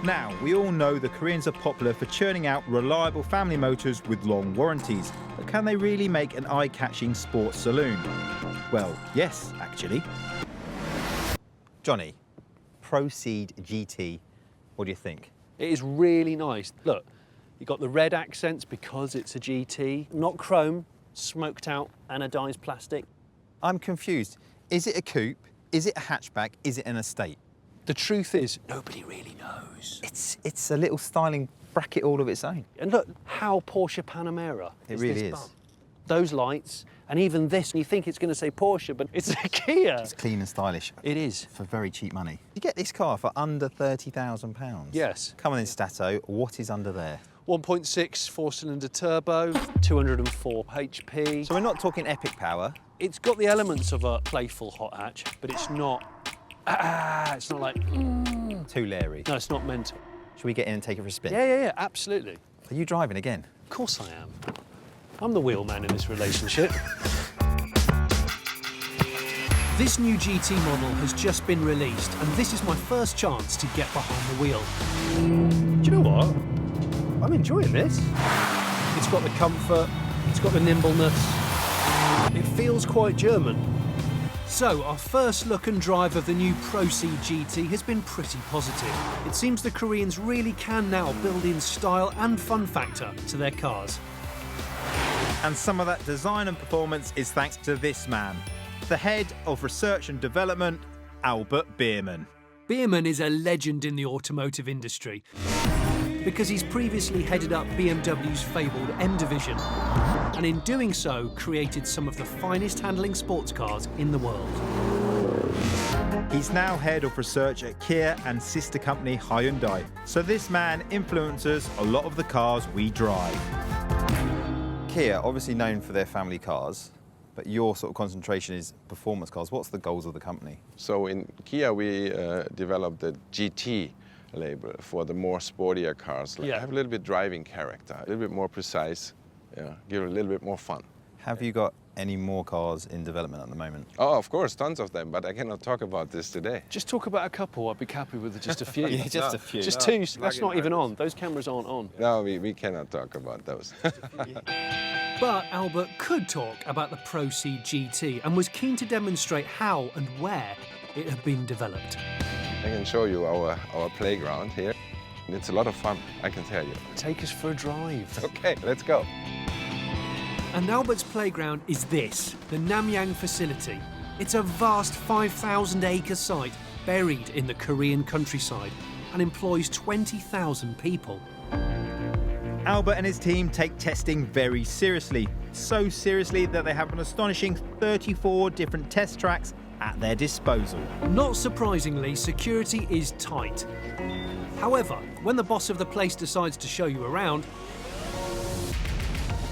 Now, we all know the Koreans are popular for churning out reliable family motors with long warranties, but can they really make an eye-catching sports saloon? Well, yes, actually. Johnny, Ceed GT, what do you think? It is really nice. Look, you've got the red accents because it's a GT, not chrome, smoked out anodized plastic. I'm confused. Is it a coupe? Is it a hatchback? Is it an estate? The truth is, nobody really knows. It's a little styling bracket all of its own. And look, how Porsche Panamera It really is. Bump. Those lights, and even this, you think it's going to say Porsche, but it's a Kia. It's clean and stylish. It is. For very cheap money. You get this car for under £30,000. Yes. Come on in, Stato. What is under there? 1.6 four-cylinder turbo, 204 HP. So we're not talking epic power. It's got the elements of a playful hot hatch, but it's not. It's not like. Too leery. No, it's not meant to. Should we get in and take it for a spin? Yeah, absolutely. Are you driving again? Of course I am. I'm the wheelman in this relationship. This new GT model has just been released, and this is my first chance to get behind the wheel. Do you know what? I'm enjoying this. It's got the comfort, it's got the nimbleness. It feels quite German. So, our first look and drive of the new Ceed GT has been pretty positive. It seems the Koreans really can now build in style and fun factor to their cars. And some of that design and performance is thanks to this man, the head of research and development, Biermann. Biermann is a legend in the automotive industry because he's previously headed up BMW's fabled M division, and in doing so created some of the finest handling sports cars in the world. He's now head of research at Kia and sister company Hyundai, so this man influences a lot of the cars we drive. Kia, obviously known for their family cars, but your sort of concentration is performance cars. What's the goals of the company? So in Kia, we developed the GT label for the more sportier cars. Have a little bit driving character, a little bit more precise, give it a little bit more fun. Have you got any more cars in development at the moment? Oh, of course, tons of them, but I cannot talk about this today. Just talk about a couple. I'd be happy with just a few. Yeah, just a few. Just two. That's not even on. Those cameras aren't on. No, we cannot talk about those. But Albert could talk about the Ceed GT and was keen to demonstrate how and where it had been developed. I can show you our playground here. It's a lot of fun, I can tell you. Take us for a drive. Okay, let's go. And Albert's playground is this, the Nanyang facility. It's a vast 5,000-acre site buried in the Korean countryside and employs 20,000 people. Albert and his team take testing very seriously. So seriously that they have an astonishing 34 different test tracks at their disposal. Not surprisingly, security is tight. However, when the boss of the place decides to show you around,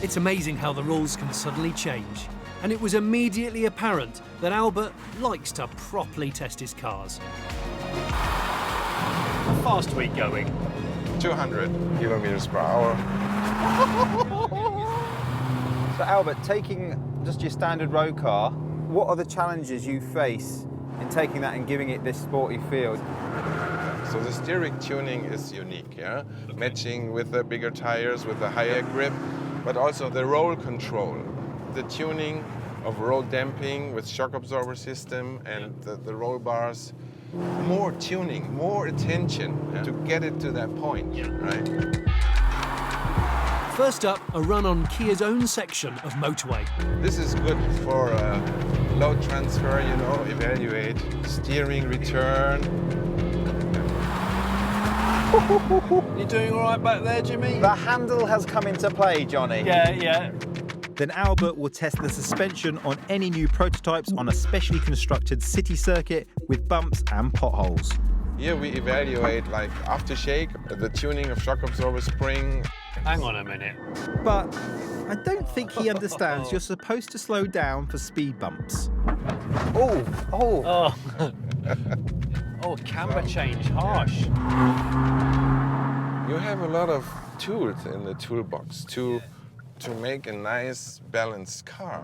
it's amazing how the rules can suddenly change. And it was immediately apparent that Albert likes to properly test his cars. How fast are we going? 200 kilometers per hour. So Albert, taking just your standard road car, what are the challenges you face in taking that and giving it this sporty feel? So the steering tuning is unique, yeah? Matching with the bigger tires, with the higher grip, but also the roll control. The tuning of roll damping with shock absorber system and the roll bars. More tuning, more attention to get it to that point, right? First up, a run on Kia's own section of motorway. This is good for load transfer, you know, evaluate steering return. You doing all right back there, Jimmy? The handle has come into play, Johnny. Yeah. Then Albert will test the suspension on any new prototypes on a specially constructed city circuit with bumps and potholes. Here we evaluate like aftershake, the tuning of shock absorber spring. Hang on a minute. But I don't think he understands you're supposed to slow down for speed bumps. Oh. Oh, camber change, harsh. You have a lot of tools in the toolbox to make a nice, balanced car.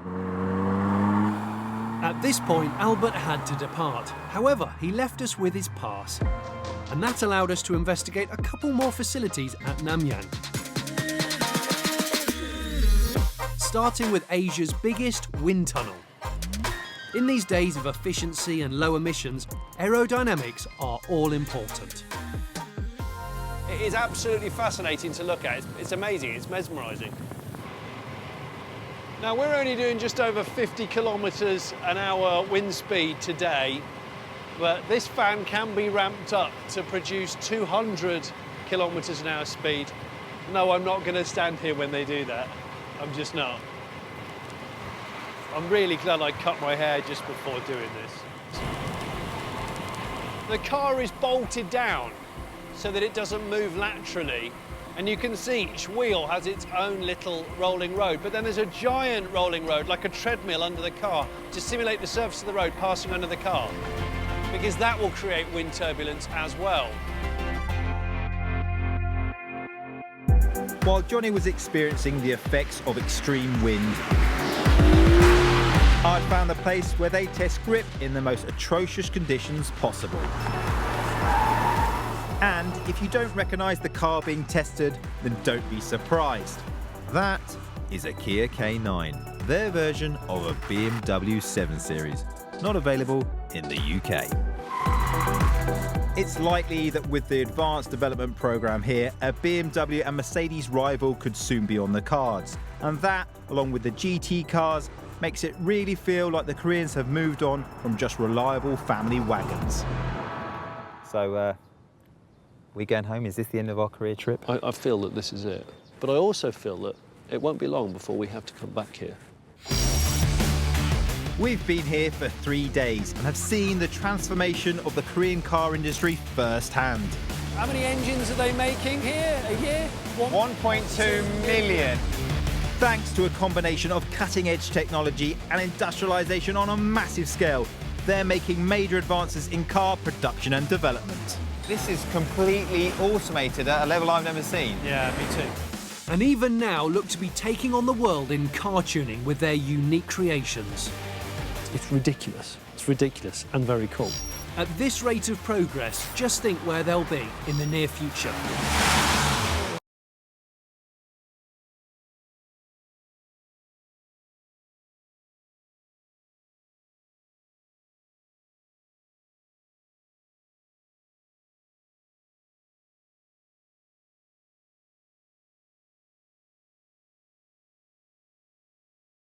At this point, Albert had to depart. However, he left us with his pass. and that allowed us to investigate a couple more facilities at Nanyang. Starting with Asia's biggest wind tunnel. In these days of efficiency and low emissions, aerodynamics are all important. It is absolutely fascinating to look at. It's amazing, it's mesmerising. Now, we're only doing just over 50 kilometres an hour wind speed today, but this fan can be ramped up to produce 200 kilometres an hour speed. No, I'm not going to stand here when they do that. I'm just not. I'm really glad I cut my hair just before doing this. The car is bolted down so that it doesn't move laterally. And you can see each wheel has its own little rolling road, but then there's a giant rolling road, like a treadmill under the car, to simulate the surface of the road passing under the car, because that will create wind turbulence as well. While Johnny was experiencing the effects of extreme wind, I'd found the place where they test grip in the most atrocious conditions possible. And if you don't recognise the car being tested, then don't be surprised. That is a Kia K9, their version of a BMW 7 Series, not available in the UK. It's likely that with the advanced development programme here, a BMW and Mercedes rival could soon be on the cards. And that, along with the GT cars, makes it really feel like the Koreans have moved on from just reliable family wagons. So, we going home? Is this the end of our career trip? I feel that this is it. But I also feel that it won't be long before we have to come back here. We've been here for 3 days and have seen the transformation of the Korean car industry firsthand. How many engines are they making here a year? 1.2 million. Thanks to a combination of cutting-edge technology and industrialisation on a massive scale, they're making major advances in car production and development. This is completely automated at a level I've never seen. Yeah, me too. And even now look to be taking on the world in car tuning with their unique creations. It's ridiculous and very cool. At this rate of progress, just think where they'll be in the near future.